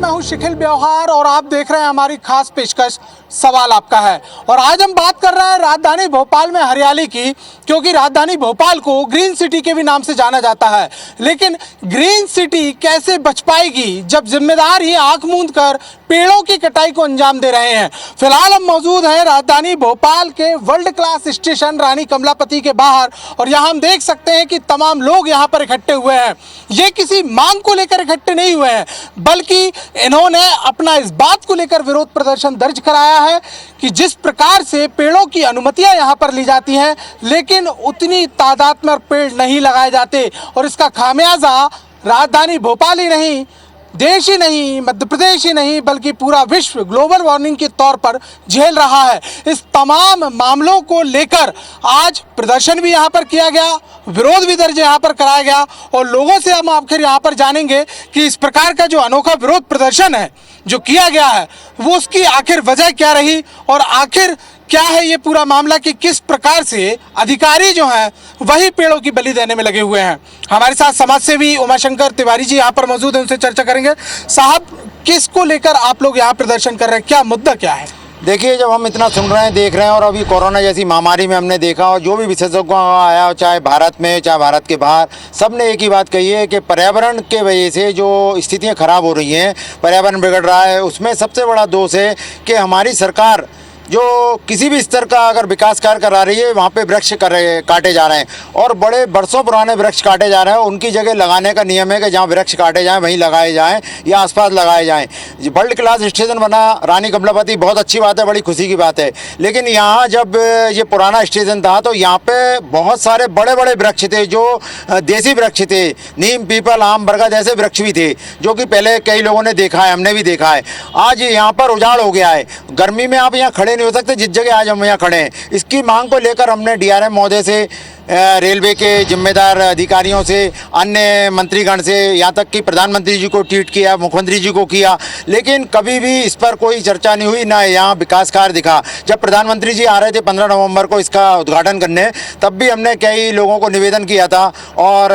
मैं हूं शिखिल ब्योहार और आप देख रहे हैं हमारी खास पेशकश सवाल आपका है। और आज हम बात कर रहे हैं राजधानी भोपाल में हरियाली की, क्योंकि राजधानी भोपाल को ग्रीन सिटी के भी नाम से जाना जाता है। लेकिन ग्रीन सिटी कैसे बच पाएगी जब जिम्मेदार ही आंख मूंद कर पेड़ों की कटाई को अंजाम दे रहे हैं। फिलहाल हम मौजूद हैं राजधानी भोपाल के वर्ल्ड क्लास स्टेशन रानी कमलापति के बाहर और यहाँ हम देख सकते हैं कि तमाम लोग यहाँ पर इकट्ठे हुए हैं। ये किसी मांग को लेकर इकट्ठे नहीं हुए हैं, बल्कि इन्होंने अपना इस बात को लेकर विरोध प्रदर्शन दर्ज कराया है कि जिस प्रकार से पेड़ों की अनुमतियां यहाँ पर ली जाती हैं, लेकिन उतनी तादाद में पेड़ नहीं लगाए जाते और इसका खामियाजा राजधानी भोपाल ही नहीं, देश ही नहीं, मध्य प्रदेश ही नहीं, बल्कि पूरा विश्व ग्लोबल वार्मिंग के तौर पर झेल रहा है। इस तमाम मामलों को लेकर आज प्रदर्शन भी यहाँ पर किया गया, विरोध भी दर्ज यहाँ पर कराया गया और लोगों से हम आखिर यहाँ पर जानेंगे कि इस प्रकार का जो अनोखा विरोध प्रदर्शन है जो किया गया है वो उसकी आखिर वजह क्या रही और आखिर क्या है ये पूरा मामला कि किस प्रकार से अधिकारी जो हैं वही पेड़ों की बलि देने में लगे हुए हैं। हमारे साथ समाज सेवी उमाशंकर तिवारी जी यहाँ पर मौजूद हैं, उनसे चर्चा करेंगे। साहब, किसको लेकर आप लोग यहाँ प्रदर्शन कर रहे हैं, क्या मुद्दा क्या है? देखिए, जब हम इतना सुन रहे हैं, देख रहे हैं और अभी कोरोना जैसी महामारी में हमने देखा और जो भी विशेषज्ञों आया, चाहे भारत में चाहे भारत के बाहर, सब ने एक ही बात कही है कि पर्यावरण के वजह से जो स्थितियां खराब हो रही हैं, पर्यावरण बिगड़ रहा है, उसमें सबसे बड़ा दोष है कि हमारी सरकार जो किसी भी स्तर का अगर विकास कार्य करा रही है वहाँ पे वृक्ष काटे जा रहे हैं और बड़े बरसों पुराने वृक्ष काटे जा रहे हैं। उनकी जगह लगाने का नियम है कि जहाँ वृक्ष काटे जाएं वहीं लगाए जाएं या आसपास लगाए जाएं। वर्ल्ड क्लास स्टेशन बना रानी कमलापति, बहुत अच्छी बात है, बड़ी खुशी की बात है। लेकिन यहाँ जब ये पुराना स्टेशन था तो यहाँ पे बहुत सारे बड़े बड़े वृक्ष थे जो देसी वृक्ष थे, नीम, पीपल, आम, बरगद ऐसे वृक्ष भी थे जो कि पहले कई लोगों ने देखा है, हमने भी देखा है। आज यहाँ पर उजाड़ हो गया है, गर्मी में आप यहाँ खड़े नहीं हो सकते जिस जगह आज हम यहाँ खड़े हैं। इसकी मांग को लेकर हमने डीआरएम महोदय से, रेलवे के जिम्मेदार अधिकारियों से, अन्य मंत्रीगण से, यहाँ तक कि प्रधानमंत्री जी को ट्वीट किया, मुख्यमंत्री जी को किया, लेकिन कभी भी इस पर कोई चर्चा नहीं हुई, ना यहाँ विकास कार्य दिखा। जब प्रधानमंत्री जी आ रहे थे 15 नवंबर को इसका उद्घाटन करने, तब भी हमने कई लोगों को निवेदन किया था और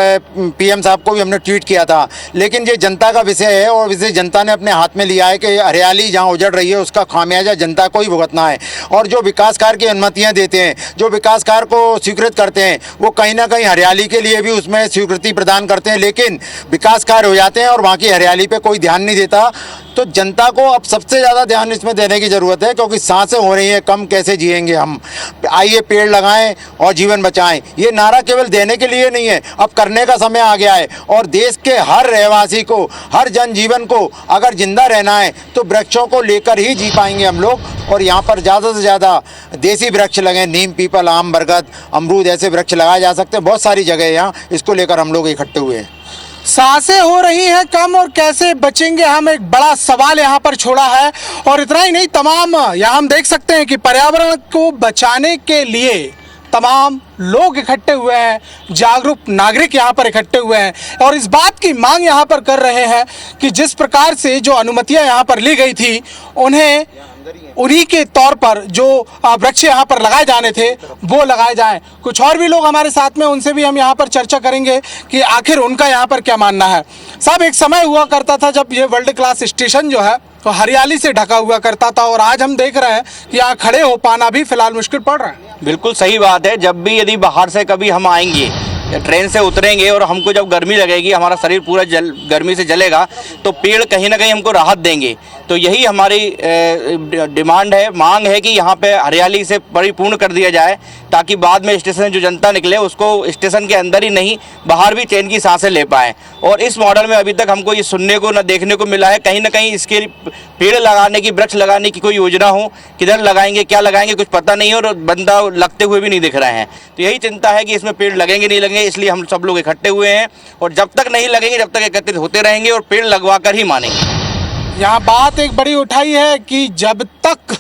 पीएम साहब को भी हमने ट्वीट किया था। लेकिन ये जनता का विषय है और इसे जनता ने अपने हाथ में लिया है कि हरियाली जहाँ उजड़ रही है उसका खामियाजा जनता को ही भुगतना है। और जो विकास कार्य की अनुमतियाँ देते हैं, जो विकास कार्य को स्वीकृत करते हैं, वो कहीं ना कहीं हरियाली के लिए भी उसमें स्वीकृति प्रदान करते हैं, लेकिन विकास कार्य हो जाते हैं और वहाँ की हरियाली पे कोई ध्यान नहीं देता। तो जनता को अब सबसे ज़्यादा ध्यान इसमें देने की ज़रूरत है, क्योंकि सांसें हो रही हैं कम, कैसे जिएंगे हम। आइए पेड़ लगाएं और जीवन बचाएं। ये नारा केवल देने के लिए नहीं है, अब करने का समय आ गया है और देश के हर रहवासी को, हर जनजीवन को अगर जिंदा रहना है तो वृक्षों को लेकर ही जी पाएंगे हम लोग। और यहाँ पर ज़्यादा से ज़्यादा देसी वृक्ष लगें, नीम, पीपल, आम, बरगद, अमरूद ऐसे वृक्ष लगाए जा सकते हैं। बहुत सारी जगह यहाँ इसको लेकर हम लोग इकट्ठे हुए हैं। सांसें हो रही हैं कम और कैसे बचेंगे हम, एक बड़ा सवाल यहाँ पर छोड़ा है। और इतना ही नहीं, तमाम यहाँ हम देख सकते हैं कि पर्यावरण को बचाने के लिए तमाम लोग इकट्ठे हुए हैं, जागरूक नागरिक यहाँ पर इकट्ठे हुए हैं और इस बात की मांग यहाँ पर कर रहे हैं कि जिस प्रकार से जो अनुमतियाँ यहाँ पर ली गई थी उन्हें उन्हीं के तौर पर जो वृक्ष यहाँ पर लगाए जाने थे वो लगाए जाएं। कुछ और भी लोग हमारे साथ में, उनसे भी हम यहाँ पर चर्चा करेंगे कि आखिर उनका यहाँ पर क्या मानना है। साहब, एक समय हुआ करता था जब ये वर्ल्ड क्लास स्टेशन जो है तो हरियाली से ढका हुआ करता था और आज हम देख रहे हैं कि यहाँ खड़े हो पाना भी फिलहाल मुश्किल पड़ रहा है। बिल्कुल सही बात है। जब भी यदि बाहर से कभी हम आएंगे, ट्रेन से उतरेंगे और हमको जब गर्मी लगेगी, हमारा शरीर पूरा गर्मी से जलेगा, तो पेड़ कहीं ना कहीं हमको राहत देंगे। तो यही हमारी डिमांड है, मांग है कि यहाँ पे हरियाली से परिपूर्ण कर दिया जाए, ताकि बाद में स्टेशन जो जनता निकले उसको स्टेशन के अंदर ही नहीं बाहर भी चैन की सांसें ले पाएँ। और इस मॉडल में अभी तक हमको ये सुनने को न देखने को मिला है। कहीं ना कहीं इसके पेड़ लगाने की, वृक्ष लगाने की कोई योजना हो, किधर लगाएंगे, क्या लगाएंगे, कुछ पता नहीं है और बंदा लगते हुए भी नहीं दिख रहे हैं। तो यही चिंता है कि इसमें पेड़ लगेंगे नहीं लगेंगे, इसलिए हम सब लोग इकट्ठे हुए हैं और जब तक नहीं लगेंगे जब तक एकत्रित होते रहेंगे और पेड़ लगवा कर ही मानेंगे। यहाँ बात एक बड़ी उठाई है कि जब तक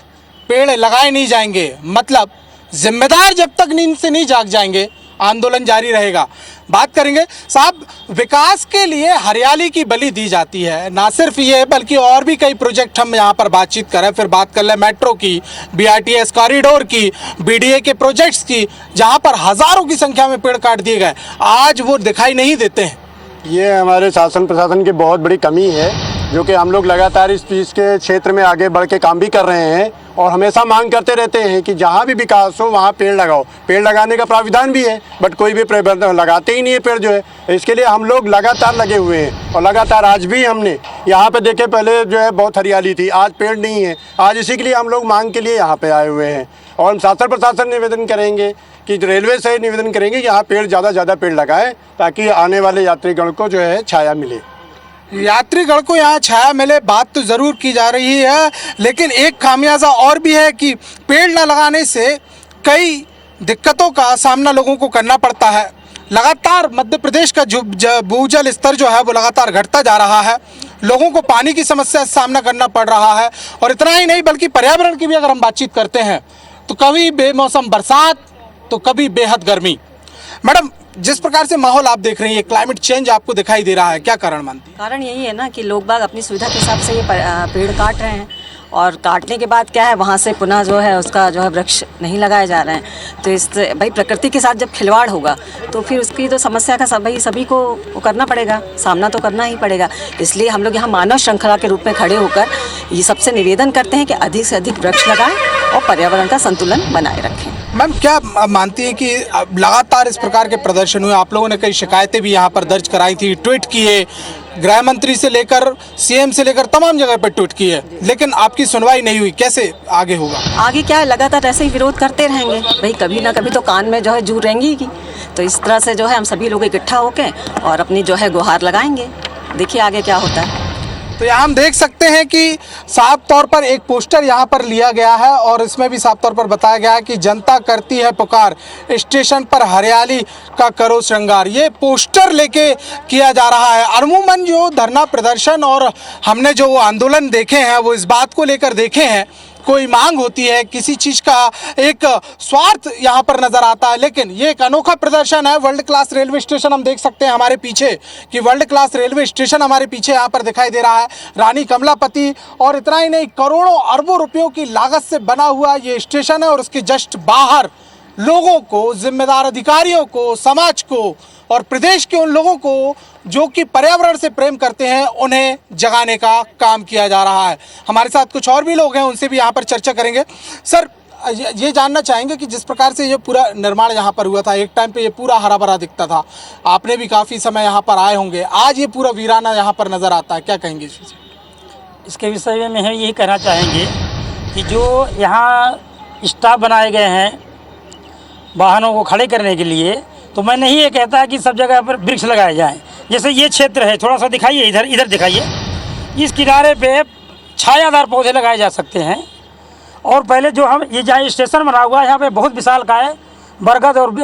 पेड़ लगाए नहीं जाएंगे, मतलब जिम्मेदार जब तक नींद से नहीं जाग जाएंगे, आंदोलन जारी रहेगा। बात करेंगे साहब, विकास के लिए हरियाली की बलि दी जाती है, ना सिर्फ ये बल्कि और भी कई प्रोजेक्ट हम यहाँ पर बातचीत करें, फिर बात कर लें मेट्रो की, बीआरटीएस कॉरिडोर की, बीडीए के प्रोजेक्ट्स की, जहाँ पर हजारों की संख्या में पेड़ काट दिए गए, आज वो दिखाई नहीं देते हैं। ये हमारे शासन प्रशासन की बहुत बड़ी कमी है जो कि हम लोग लगातार इस चीज़ के क्षेत्र में आगे बढ़ के काम भी कर रहे हैं और हमेशा मांग करते रहते हैं कि जहाँ भी विकास हो वहाँ पेड़ लगाओ। पेड़ लगाने का प्राविधान भी है, बट कोई भी प्रतिबंध लगाते ही नहीं है पेड़ जो है। इसके लिए हम लोग लगातार लगे हुए हैं और लगातार आज भी हमने यहाँ पे देखे, पहले जो है बहुत हरियाली थी, आज पेड़ नहीं है। आज इसी के लिए हम लोग मांग के लिए यहाँ पे आए हुए हैं और हम शासन प्रशासन निवेदन करेंगे कि रेलवे से निवेदन करेंगे कि यहाँ पेड़ ज़्यादा पेड़ लगाएं ताकि आने वाले यात्रीगण को जो है छाया मिले। यात्रीगण को यहाँ छाया मिले, बात तो ज़रूर की जा रही है, लेकिन एक खामियाजा और भी है कि पेड़ न लगाने से कई दिक्कतों का सामना लोगों को करना पड़ता है। लगातार मध्य प्रदेश का जो भूजल स्तर जो है वो लगातार घटता जा रहा है, लोगों को पानी की समस्या से सामना करना पड़ रहा है। और इतना ही नहीं बल्कि पर्यावरण की भी अगर हम बातचीत करते हैं तो कभी बेमौसम बरसात तो कभी बेहद गर्मी। मैडम, जिस प्रकार से माहौल आप देख रही हैं, क्लाइमेट चेंज आपको दिखाई दे रहा है, क्या कारण मानती हैं? कारण यही है ना कि लोग बाग अपनी सुविधा के हिसाब से ये पेड़ काट रहे हैं और काटने के बाद क्या है, वहाँ से पुनः जो है उसका जो है वृक्ष नहीं लगाए जा रहे हैं। तो इस भाई प्रकृति के साथ जब खिलवाड़ होगा तो फिर उसकी तो समस्या का सभी को वो करना पड़ेगा, सामना तो करना ही पड़ेगा। इसलिए हम लोग यहाँ मानव श्रृंखला के रूप में खड़े होकर ये सबसे निवेदन करते हैं कि अधिक से अधिक वृक्ष लगाएं और पर्यावरण का संतुलन बनाए रखें। मैम, क्या मानती है कि लगातार इस प्रकार के प्रदर्शन हुए, आप लोगों ने कई शिकायतें भी यहाँ पर दर्ज कराई थी, ट्वीट किए, गृह मंत्री से लेकर सीएम से लेकर तमाम जगह पर ट्वीट किए, लेकिन आपकी सुनवाई नहीं हुई, कैसे आगे होगा? आगे क्या है, लगातार ऐसे ही विरोध करते रहेंगे भाई, कभी ना कभी तो कान में जो है जू रहेंगी ही। तो इस तरह से जो है हम सभी लोग इकट्ठा होकर और अपनी जो है गुहार लगाएंगे, देखिए आगे क्या होता है। तो यहाँ हम देख सकते हैं कि साफ तौर पर एक पोस्टर यहाँ पर लिया गया है और इसमें भी साफ तौर पर बताया गया है कि जनता करती है पुकार, स्टेशन पर हरियाली का करो श्रृंगार। ये पोस्टर लेके किया जा रहा है। अमूमन जो धरना प्रदर्शन और हमने जो आंदोलन देखे हैं वो इस बात को लेकर देखे हैं, कोई मांग होती है, किसी चीज़ का एक स्वार्थ यहाँ पर नज़र आता है, लेकिन ये एक अनोखा प्रदर्शन है। वर्ल्ड क्लास रेलवे स्टेशन हम देख सकते हैं हमारे पीछे कि वर्ल्ड क्लास रेलवे स्टेशन हमारे पीछे यहाँ पर दिखाई दे रहा है, रानी कमलापति। और इतना ही नहीं, करोड़ों अरबों रुपयों की लागत से बना हुआ ये स्टेशन है और उसके जस्ट बाहर लोगों को, जिम्मेदार अधिकारियों को, समाज को और प्रदेश के उन लोगों को जो कि पर्यावरण से प्रेम करते हैं, उन्हें जगाने का काम किया जा रहा है। हमारे साथ कुछ और भी लोग हैं, उनसे भी यहाँ पर चर्चा करेंगे। सर, ये जानना चाहेंगे कि जिस प्रकार से ये पूरा निर्माण यहाँ पर हुआ था, एक टाइम पे ये पूरा हरा भरा दिखता था, आपने भी काफ़ी समय यहाँ पर आए होंगे, आज ये पूरा वीराना यहाँ पर नज़र आता है, क्या कहेंगे इसके विषय में? हम यही कहना चाहेंगे कि जो यहाँ स्टाफ बनाए गए हैं वाहनों को खड़े करने के लिए, तो मैं नहीं ये कहता कि सब जगह पर वृक्ष लगाए जाएं। जैसे ये क्षेत्र है, थोड़ा सा दिखाइए, इधर दिखाइए, इस किनारे पे छायादार पौधे लगाए जा सकते हैं। और पहले जो हम ये जहाँ स्टेशन बना हुआ है, यहाँ पे बहुत विशालकाय बरगद और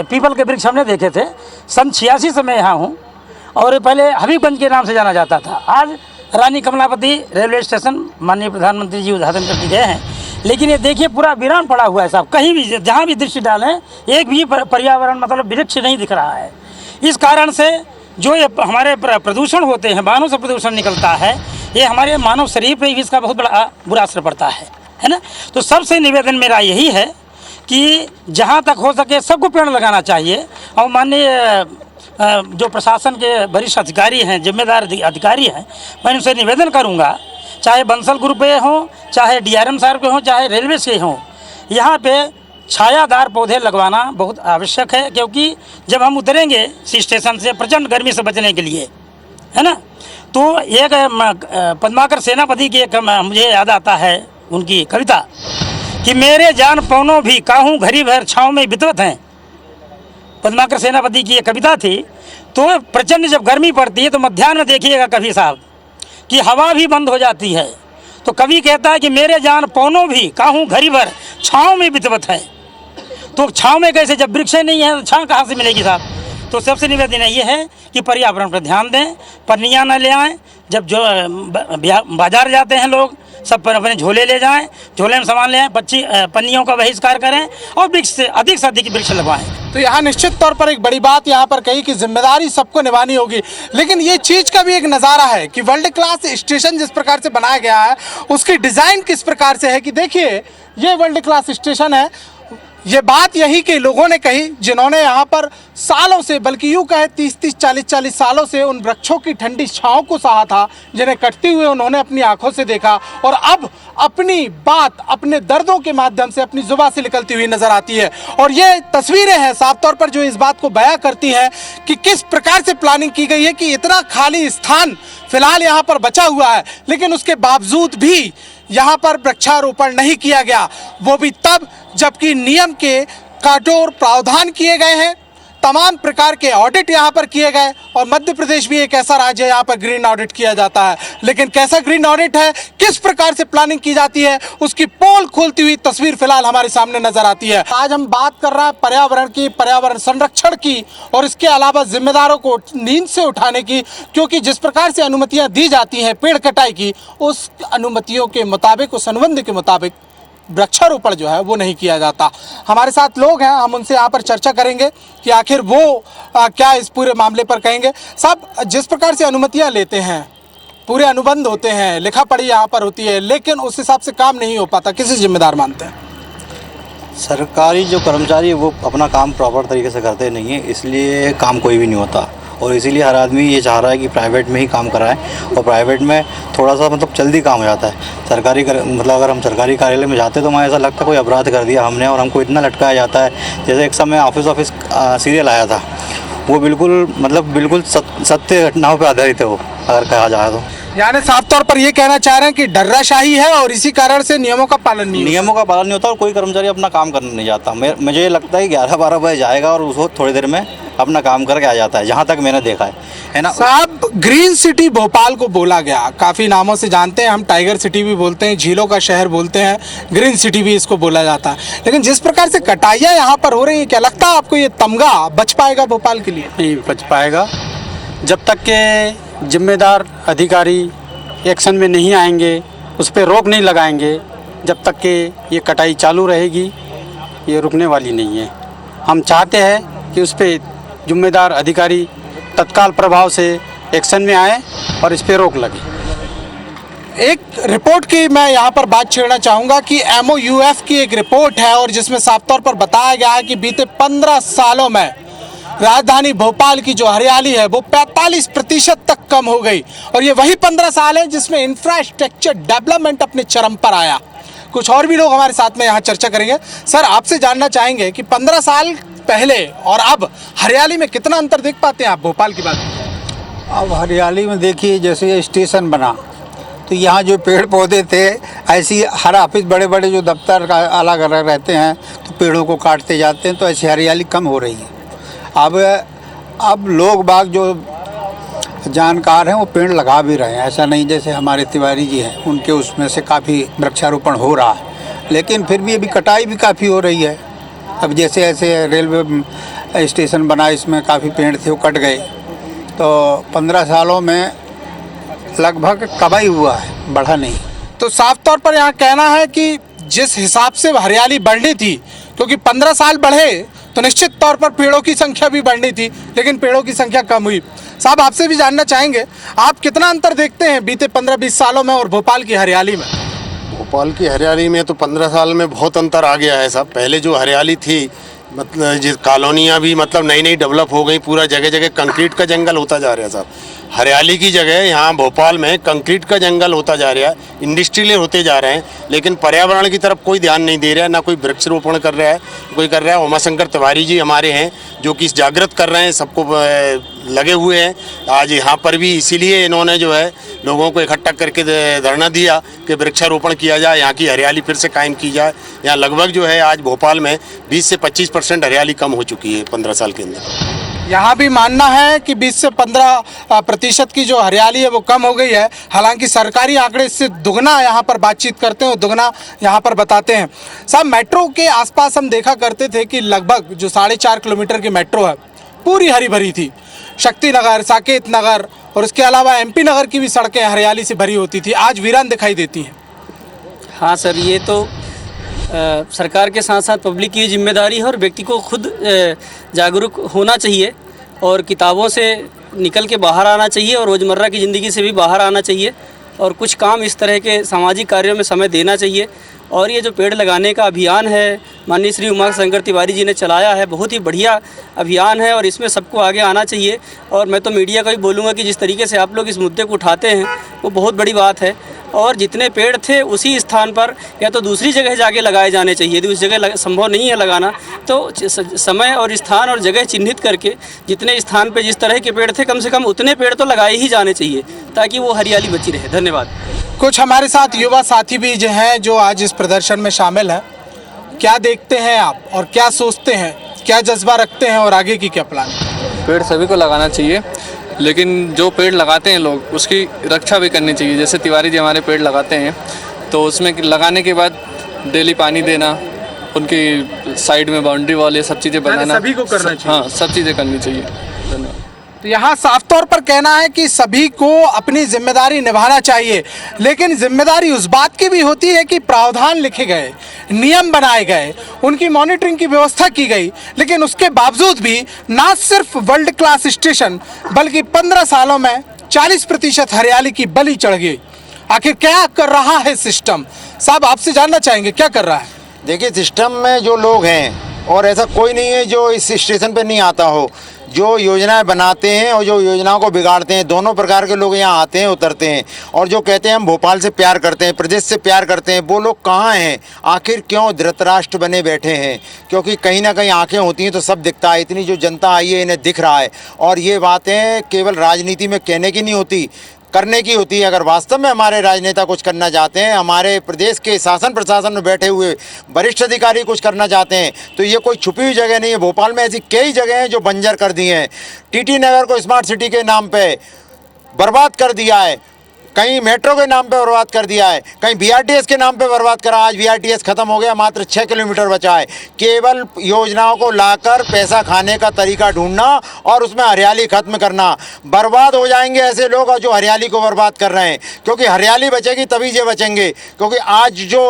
पीपल के वृक्ष हमने देखे थे। सन 86 से मैं यहाँ हूँ और ये पहले हबीबगंज के नाम से जाना जाता था। आज रानी कमलापति रेलवे स्टेशन माननीय प्रधानमंत्री जी उद्घाटन करके गए हैं, लेकिन ये देखिए पूरा वीरान पड़ा हुआ है साहब। कहीं भी जहाँ भी दृष्टि डालें एक भी पर्यावरण मतलब वृक्ष नहीं दिख रहा है। इस कारण से जो ये हमारे प्रदूषण होते हैं, वाहनों से प्रदूषण निकलता है, ये हमारे मानव शरीर पर भी इसका बहुत बड़ा बुरा असर पड़ता है ना। तो सबसे निवेदन मेरा यही है कि जहाँ तक हो सके सबको पेड़ लगाना चाहिए। और माननीय जो प्रशासन के वरिष्ठ अधिकारी हैं, जिम्मेदार अधिकारी हैं, मैं उनसे निवेदन करूँगा, चाहे बंसल ग्रुप के हों, चाहे DRM साहब के हों, चाहे रेलवे से हों, यहाँ पे छायादार पौधे लगवाना बहुत आवश्यक है। क्योंकि जब हम उतरेंगे स्टेशन से प्रचंड गर्मी से बचने के लिए, है ना, तो एक पद्माकर सेनापति की एक मुझे याद आता है उनकी कविता कि मेरे जान पौनों भी काहूँ घड़ी भर छाँव में बितवत हैं। पद्माकर सेनापति की एक कविता थी। तो प्रचंड जब गर्मी पड़ती है तो मध्याह्न में देखिएगा कभी साहब कि हवा भी बंद हो जाती है, तो कवि कहता है कि मेरे जान पौनों भी काहूँ घड़ी भर छाँव में बितवत है। तो छाँव में कैसे, जब वृक्ष नहीं है तो छाँव कहाँ से मिलेगी साहब। तो सबसे निवेदन ये है कि पर्यावरण पर ध्यान दें, पन्नियाँ न ले आएँ। जब जो बाजार जाते हैं लोग, सब पर अपने झोले ले जाएं, झोले में सामान ले आएँ, पन्नियों का बहिष्कार करें और वृक्ष से अधिक वृक्ष लगवाएं। तो यहाँ निश्चित तौर पर एक बड़ी बात यहाँ पर कही कि जिम्मेदारी सबको निभानी होगी, लेकिन ये चीज़ का भी एक नज़ारा है कि वर्ल्ड क्लास स्टेशन जिस प्रकार से बनाया गया है, उसकी डिज़ाइन किस प्रकार से है कि देखिए ये वर्ल्ड क्लास स्टेशन है, ये बात यही के लोगों ने कही जिन्होंने यहाँ पर सालों से, बल्कि यूँ कहे 30-30, 40-40 सालों से उन वृक्षों की ठंडी छाँव को सहा था, जिन्हें कटते हुए उन्होंने अपनी आंखों से देखा और अब अपनी बात अपने दर्दों के माध्यम से अपनी जुबान से निकलती हुई नजर आती है। और ये तस्वीरें हैं साफ तौर पर जो इस बात को बयां करती हैं कि किस प्रकार से प्लानिंग की गई है कि इतना खाली स्थान फिलहाल यहाँ पर बचा हुआ है, लेकिन उसके बावजूद भी यहाँ पर वृक्षारोपण नहीं किया गया, वो भी तब जबकि नियम के कठोर प्रावधान किए गए हैं, तमाम प्रकार के ऑडिट यहाँ पर किए गए। और मध्य प्रदेश भी एक ऐसा राज्य है यहाँ पर ग्रीन ऑडिट किया जाता है, लेकिन कैसा ग्रीन ऑडिट है, किस प्रकार से प्लानिंग की जाती है, उसकी पोल खोलती हुई तस्वीर फिलहाल हमारे सामने नजर आती है। आज हम बात कर रहे हैं पर्यावरण की, पर्यावरण संरक्षण की और इसके अलावा जिम्मेदारों को नींद से उठाने की, क्योंकि जिस प्रकार से अनुमतियां दी जाती हैं पेड़ कटाई की, उस अनुमतियों के मुताबिक, उस अनुबंध के मुताबिक वृक्षारोपण जो है वो नहीं किया जाता। हमारे साथ लोग हैं, हम उनसे यहाँ पर चर्चा करेंगे कि आखिर वो क्या इस पूरे मामले पर कहेंगे। साहब, जिस प्रकार से अनुमतियाँ लेते हैं, पूरे अनुबंध होते हैं, लिखा पढ़ी यहाँ पर होती है, लेकिन उस हिसाब से काम नहीं हो पाता, किसे जिम्मेदार मानते हैं? सरकारी जो कर्मचारी है वो अपना काम प्रॉपर तरीके से करते नहीं है, इसलिए काम कोई भी नहीं होता। और इसीलिए हर आदमी ये चाह रहा है कि प्राइवेट में ही काम कराएं, और प्राइवेट में थोड़ा सा मतलब जल्दी काम हो जाता है। सरकारी मतलब अगर हम सरकारी कार्यालय में जाते तो हमें ऐसा लगता है कोई अपराध कर दिया हमने, और हमको इतना लटकाया जाता है। जैसे एक समय ऑफिस सीरियल आया था, वो बिल्कुल सत्य घटनाओं पर आधारित है वो, अगर कहा जाए तो। यानी साफ तौर पर ये कहना चाह रहे हैं कि डर्राशाही है और इसी कारण से नियमों का पालन नहीं होता और कोई कर्मचारी अपना काम करने नहीं जाता। मुझे ये लगता है 11-12 बजे जाएगा और उसको थोड़ी देर में अपना काम करके आ जाता है, जहाँ तक मैंने देखा है ना। साहब, ग्रीन सिटी भोपाल को बोला गया, काफ़ी नामों से जानते हैं हम, टाइगर सिटी भी बोलते हैं, झीलों का शहर बोलते हैं, ग्रीन सिटी भी इसको बोला जाता है, लेकिन जिस प्रकार से कटाइयाँ यहाँ पर हो रही है, क्या लगता है आपको ये तमगा बच पाएगा भोपाल के लिए? नहीं बच पाएगा जब तक के जिम्मेदार अधिकारी एक्शन में नहीं आएंगे, उस पर रोक नहीं लगाएंगे, जब तक कि ये कटाई चालू रहेगी, ये रुकने वाली नहीं है। हम चाहते हैं कि उस पर जिम्मेदार अधिकारी तत्काल प्रभाव से एक्शन में आए और इस पर रोक लगे। एक रिपोर्ट की मैं यहाँ पर बात छेड़ना चाहूँगा कि MOUF की एक रिपोर्ट है और जिसमें साफ तौर पर बताया गया है कि बीते 15 सालों में राजधानी भोपाल की जो हरियाली है वो 45% तक कम हो गई, और ये वही 15 साल है जिसमें इंफ्रास्ट्रक्चर डेवलपमेंट अपने चरम पर आया। कुछ और भी लोग हमारे साथ में यहाँ चर्चा करेंगे। सर, आपसे जानना चाहेंगे कि 15 साल पहले और अब हरियाली में कितना अंतर देख पाते हैं आप भोपाल की बात? अब हरियाली में देखिए, जैसे ये स्टेशन बना तो यहाँ जो पेड़ पौधे थे, ऐसी हर ऑफिस बड़े बड़े जो दफ्तर का अलग अलग रहते हैं तो पेड़ों को काटते जाते हैं, तो ऐसी हरियाली कम हो रही है। अब लोग बाग जो जानकार हैं वो पेड़ लगा भी रहे हैं, ऐसा नहीं जैसे हमारे तिवारी जी हैं उनके उसमें से काफ़ी वृक्षारोपण हो रहा है, लेकिन फिर भी अभी कटाई भी काफ़ी हो रही है। अब जैसे ऐसे रेलवे स्टेशन बना, इसमें काफ़ी पेड़ थे वो कट गए, तो 15 सालों में लगभग कबाई हुआ है, बढ़ा नहीं। तो साफ तौर पर यहाँ कहना है कि जिस हिसाब से हरियाली बढ़नी थी, क्योंकि 15 साल बढ़े तो निश्चित तौर पर पेड़ों की संख्या भी बढ़नी थी, लेकिन पेड़ों की संख्या कम हुई। साहब, आपसे भी जानना चाहेंगे, आप कितना अंतर देखते हैं बीते 15-20 सालों में और भोपाल की हरियाली में? भोपाल की हरियाली में तो 15 साल में बहुत अंतर आ गया है साहब। पहले जो हरियाली थी, मतलब जिस कॉलोनियाँ भी मतलब नई नई डेवलप हो गई, पूरा जगह जगह कंक्रीट का जंगल होता जा रहा है साहब। हरियाली की जगह यहाँ भोपाल में कंक्रीट का जंगल होता जा रहा है, इंडस्ट्रियल होते जा रहे हैं, लेकिन पर्यावरण की तरफ कोई ध्यान नहीं दे रहा है, ना कोई वृक्षारोपण कर रहा है, कोई कर रहा है। उमाशंकर तिवारी जी हमारे हैं जो कि जागृत कर रहे हैं, सबको लगे हुए हैं। आज यहाँ पर भी इसीलिए इन्होंने जो है लोगों को इकट्ठा करके धरना दिया कि वृक्षारोपण किया जाए, यहाँ की हरियाली फिर से कायम की जाए। यहाँ लगभग जो है आज भोपाल में 20 से 25% हरियाली कम हो चुकी है 15 साल के अंदर। यहाँ भी मानना है कि 20 से 15% की जो हरियाली है वो कम हो गई है, हालांकि सरकारी आंकड़े इससे दुगना यहाँ पर बातचीत करते हैं और दुगना यहाँ पर बताते हैं। साहब, मेट्रो के आसपास हम देखा करते थे कि लगभग जो 4.5 किलोमीटर की मेट्रो है पूरी हरी भरी थी। शक्ति नगर, साकेत नगर और उसके अलावा MP नगर की भी सड़कें हरियाली से भरी होती थी, आज वीरान दिखाई देती हैं। हाँ सर, ये तो सरकार के साथ साथ पब्लिक की जिम्मेदारी है और व्यक्ति को खुद जागरूक होना चाहिए और किताबों से निकल के बाहर आना चाहिए और रोज़मर्रा की ज़िंदगी से भी बाहर आना चाहिए और कुछ काम इस तरह के सामाजिक कार्यों में समय देना चाहिए और ये जो पेड़ लगाने का अभियान है माननीय श्री उमा शंकर तिवारी जी ने चलाया है, बहुत ही बढ़िया अभियान है और इसमें सबको आगे आना चाहिए। और मैं तो मीडिया को भी बोलूँगा कि जिस तरीके से आप लोग इस मुद्दे को उठाते हैं वो बहुत बड़ी बात है। और जितने पेड़ थे उसी स्थान पर या तो दूसरी जगह जाके लगाए जाने चाहिए। यदि उस जगह संभव नहीं है लगाना तो समय और स्थान और जगह चिन्हित करके जितने स्थान पे जिस तरह के पेड़ थे कम से कम उतने पेड़ तो लगाए ही जाने चाहिए ताकि वो हरियाली बची रहे। धन्यवाद। कुछ हमारे साथ युवा साथी भी जो हैं जो आज इस प्रदर्शन में शामिल हैं, क्या देखते हैं आप और क्या सोचते हैं, क्या जज्बा रखते हैं और आगे की क्या प्लान? पेड़ सभी को लगाना चाहिए, लेकिन जो पेड़ लगाते हैं लोग उसकी रक्षा भी करनी चाहिए। जैसे तिवारी जी हमारे पेड़ लगाते हैं तो उसमें लगाने के बाद डेली पानी देना, उनकी साइड में बाउंड्री वॉल, ये सब चीज़ें बनाना सभी को करना चाहिए। हाँ, सब चीज़ें करनी चाहिए। धन्यवाद। तो यहाँ साफ तौर पर कहना है कि सभी को अपनी जिम्मेदारी निभाना चाहिए, लेकिन जिम्मेदारी उस बात की भी होती है कि प्रावधान लिखे गए, नियम बनाए गए, उनकी मॉनिटरिंग की व्यवस्था की गई, लेकिन उसके बावजूद भी ना सिर्फ वर्ल्ड क्लास स्टेशन बल्कि 15 सालों में 40% हरियाली की बलि चढ़ गई। आखिर क्या कर रहा है सिस्टम? साहब आपसे जानना चाहेंगे क्या कर रहा है? देखिए, सिस्टम में जो लोग हैं, और ऐसा कोई नहीं है जो इस स्टेशन पे नहीं आता हो, जो योजनाएं बनाते हैं और जो योजनाओं को बिगाड़ते हैं, दोनों प्रकार के लोग यहाँ आते हैं, उतरते हैं। और जो कहते हैं हम भोपाल से प्यार करते हैं, प्रदेश से प्यार करते हैं, वो लोग कहाँ हैं? आखिर क्यों धृतराष्ट्र बने बैठे हैं? क्योंकि कहीं ना कहीं आंखें होती हैं तो सब दिखता है। इतनी जो जनता आई है इन्हें दिख रहा है, और ये बातें केवल राजनीति में कहने की नहीं होती, करने की होती है। अगर वास्तव में हमारे राजनेता कुछ करना चाहते हैं, हमारे प्रदेश के शासन प्रशासन में बैठे हुए वरिष्ठ अधिकारी कुछ करना चाहते हैं, तो ये कोई छुपी हुई जगह नहीं है। भोपाल में ऐसी कई जगह हैं जो बंजर कर दी हैं। टीटी नगर को स्मार्ट सिटी के नाम पे बर्बाद कर दिया है, कहीं मेट्रो के नाम पे बर्बाद कर दिया है, कहीं बीआरटीएस के नाम पे बर्बाद करा। आज बीआरटीएस खत्म हो गया, मात्र 6 किलोमीटर बचा है। केवल योजनाओं को लाकर पैसा खाने का तरीका ढूंढना और उसमें हरियाली खत्म करना। बर्बाद हो जाएंगे ऐसे लोग जो हरियाली को बर्बाद कर रहे हैं, क्योंकि हरियाली बचेगी तभी ये बचेंगे। क्योंकि आज जो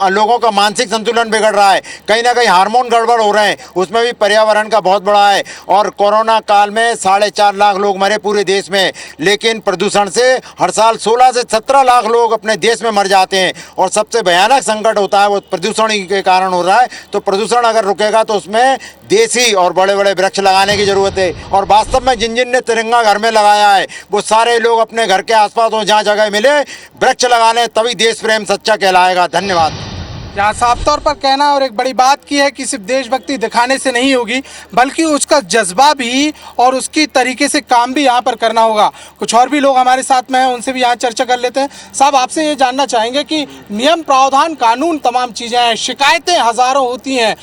लोगों का मानसिक संतुलन बिगड़ रहा है, कहीं ना कहीं हार्मोन गड़बड़ हो रहे हैं, उसमें भी पर्यावरण का बहुत बड़ा है। और कोरोना काल में 4.5 लाख लोग मरे पूरे देश में, लेकिन प्रदूषण से हर साल 16 से 17 लाख लोग अपने देश में मर जाते हैं। और सबसे भयानक संकट होता है वो प्रदूषण ही के कारण हो रहा है। तो प्रदूषण अगर रुकेगा तो उसमें देसी और बड़े बड़े वृक्ष लगाने की ज़रूरत है। और वास्तव में जिन जिन ने तिरंगा घर में लगाया है वो सारे लोग अपने घर के आसपास हो, जहाँ जगह मिले वृक्ष लगा लें, तभी देश प्रेम सच्चा कहलाएगा। धन्यवाद। यहाँ साफ तौर पर कहना और एक बड़ी बात की है कि सिर्फ देशभक्ति दिखाने से नहीं होगी, बल्कि उसका जज्बा भी और उसकी तरीके से काम भी यहाँ पर करना होगा। कुछ और भी लोग हमारे साथ में हैं, उनसे भी यहाँ चर्चा कर लेते हैं। साहब आपसे ये जानना चाहेंगे कि नियम, प्रावधान, कानून, तमाम चीज़ें हैं, शिकायतें हज़ारों होती हैं,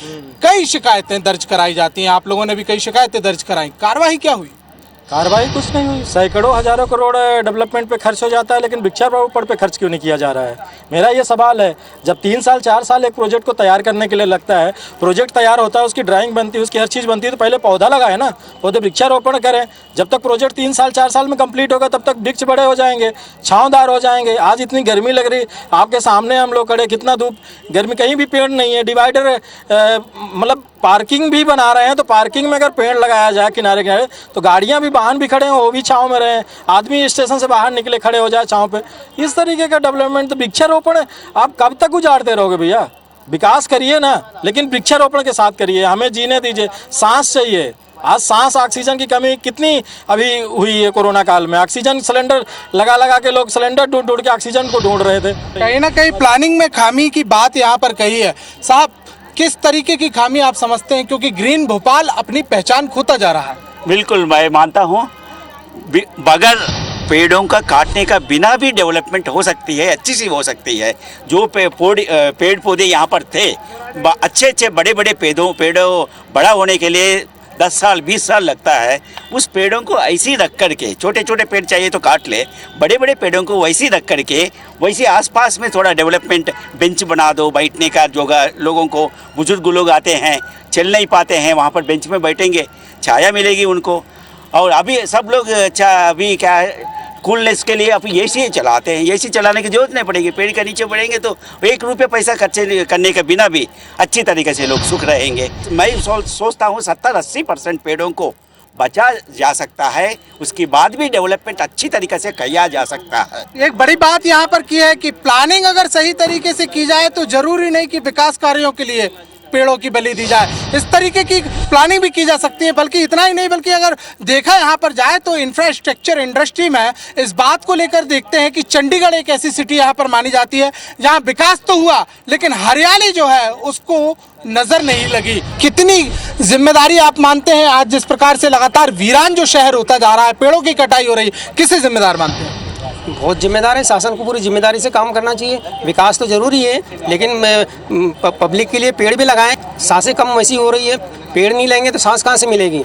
कई शिकायतें दर्ज कराई जाती हैं, आप लोगों ने भी कई शिकायतें दर्ज कराई, कार्रवाई क्या हुई? कार्रवाई कुछ नहीं हुई। सैकड़ों हजारों करोड़ डेवलपमेंट पे खर्च हो जाता है, लेकिन वृक्षारोपण पे खर्च क्यों नहीं किया जा रहा है? मेरा ये सवाल है। जब 3 साल 4 साल एक प्रोजेक्ट को तैयार करने के लिए लगता है, प्रोजेक्ट तैयार होता है, उसकी ड्राइंग बनती है, उसकी हर चीज़ बनती है, तो पहले पौधा लगाए ना, पौधे वृक्षारोपण करें। जब तक प्रोजेक्ट 3 साल 4 साल में कंप्लीट होगा तब तक वृक्ष बड़े हो जाएंगे, छाँवदार हो जाएंगे। आज इतनी गर्मी लग रही, आपके सामने हम लोग खड़े, कितना धूप, गर्मी, कहीं भी पेड़ नहीं है। डिवाइडर मतलब पार्किंग भी बना रहे हैं, तो पार्किंग में अगर पेड़ लगाया जाए किनारे किनारे तो गाड़ियां भी, वाहन भी खड़े हों, वो भी छाँव में रहें, आदमी स्टेशन से बाहर निकले खड़े हो जाए छाँव पे। इस तरीके का डेवलपमेंट, तो वृक्षारोपण आप कब तक उजाड़ते रहोगे भैया? विकास करिए ना, लेकिन वृक्षारोपण के साथ करिए। हमें जीने दीजिए, सांस चाहिए। आज सांस, ऑक्सीजन की कमी कितनी अभी हुई है कोरोना काल में। ऑक्सीजन सिलेंडर लगा लगा के लोग सिलेंडर ढूंढ ढूंढ के ऑक्सीजन को ढूंढ रहे थे। कहीं ना कहीं प्लानिंग में खामी की बात यहाँ पर कही है। साहब किस तरीके की खामी आप समझते हैं, क्योंकि ग्रीन भोपाल अपनी पहचान खोता जा रहा है? बिल्कुल, मैं मानता हूँ बगैर पेड़ों का काटने का बिना भी डेवलपमेंट हो सकती है, अच्छी सी हो सकती है। जो पेड़ पौधे यहाँ पर थे, अच्छे अच्छे बड़े बड़े पेड़ों बड़ा होने के लिए 10 साल 20 साल लगता है। उस पेड़ों को ऐसे ही रख करके, छोटे छोटे पेड़ चाहिए तो काट ले, बड़े बड़े पेड़ों को वैसे ही रख करके, वैसे आसपास में थोड़ा डेवलपमेंट, बेंच बना दो बैठने का। लोगों को, बुजुर्ग लोग आते हैं, चल नहीं पाते हैं, वहाँ पर बेंच में बैठेंगे, छाया मिलेगी उनको। और अभी सब लोग अभी क्या है, कूलनेस के लिए अब एसी चलाते हैं। एसी चलाने की जरूरत नहीं पड़ेगी, पेड़ के नीचे पड़ेंगे तो 1 रुपये पैसा खर्चे करने के बिना भी अच्छी तरीके से लोग सुख रहेंगे। मैं सोचता हूँ 70-80% पेड़ों को बचा जा सकता है, उसके बाद भी डेवलपमेंट अच्छी तरीके से किया जा सकता है। एक बड़ी बात यहाँ पर की है कि प्लानिंग अगर सही तरीके से की जाए तो जरूरी नहीं कि विकास कार्यों के लिए पेड़ों की बलि दी जाए, इस तरीके की प्लानिंग भी की जा सकती है। बल्कि इतना ही नहीं, बल्कि अगर देखा यहाँ पर जाए तो इंफ्रास्ट्रक्चर इंडस्ट्री में इस बात को लेकर देखते हैं कि चंडीगढ़ एक ऐसी सिटी यहाँ पर मानी जाती है जहाँ विकास तो हुआ लेकिन हरियाली जो है उसको नजर नहीं लगी। कितनी जिम्मेदारी आप मानते हैं आज जिस प्रकार से लगातार वीरान जो शहर होता जा रहा है, पेड़ों की कटाई हो रही है, किसे जिम्मेदार मानते हैं? बहुत जिम्मेदार है, शासन को पूरी जिम्मेदारी से काम करना चाहिए। विकास तो जरूरी है लेकिन पब्लिक के लिए पेड़ भी लगाएं। सांसें कम वैसी हो रही है, पेड़ नहीं लेंगे तो सांस कहाँ से मिलेगी?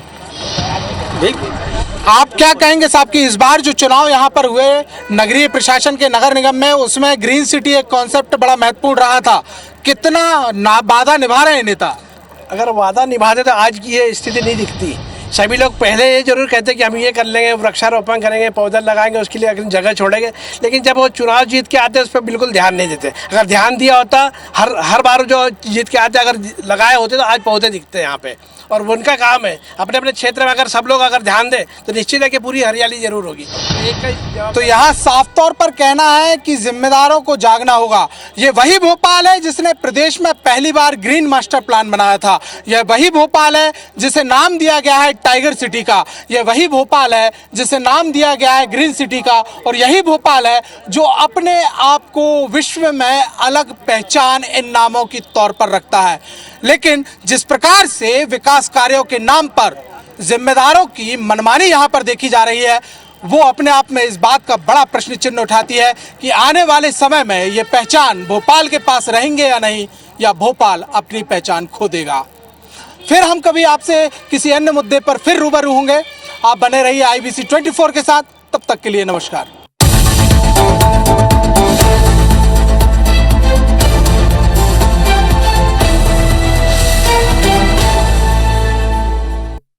आप क्या कहेंगे साहब कि इस बार जो चुनाव यहाँ पर हुए नगरीय प्रशासन के नगर निगम में, उसमें ग्रीन सिटी एक कॉन्सेप्ट बड़ा महत्वपूर्ण रहा था, कितना वादा निभा रहे हैं नेता? अगर वादा निभाते तो आज की ये स्थिति नहीं दिखती। सभी लोग पहले ये जरूर कहते कि हम ये कर लेंगे, वृक्षारोपण करेंगे, पौधे लगाएंगे, उसके लिए अगर जगह छोड़ेंगे, लेकिन जब वो चुनाव जीत के आते हैं उस पर बिल्कुल ध्यान नहीं देते। अगर ध्यान दिया होता, हर बार जो जीत के आते अगर लगाए होते तो आज पौधे दिखते हैं यहाँ पे। और उनका काम है अपने अपने क्षेत्र में, अगर सब लोग अगर ध्यान दें तो निश्चित है कि पूरी हरियाली जरूर होगी। तो यहाँ साफ तौर पर कहना है कि जिम्मेदारों को जागना होगा। ये वही भोपाल है जिसने प्रदेश में पहली बार ग्रीन मास्टर प्लान बनाया था। यह वही भोपाल है जिसे नाम दिया गया है टाइगर सिटी का। यह वही भोपाल है जिसे नाम दिया गया है ग्रीन सिटी का। और यही भोपाल है जो अपने आप को विश्व में अलग पहचान इन नामों की तौर पर रखता है। लेकिन जिस प्रकार से विकास कार्यों के नाम पर जिम्मेदारों की मनमानी यहाँ पर देखी जा रही है, वो अपने आप में इस बात का बड़ा प्रश्न चिन्ह उठाती है कि आने वाले समय में ये पहचान भोपाल के पास रहेंगे या नहीं, या भोपाल अपनी पहचान खो देगा। फिर हम कभी आपसे किसी अन्य मुद्दे पर फिर रूबरू होंगे। आप बने रहिए IBC 24 के साथ। तब तक के लिए नमस्कार।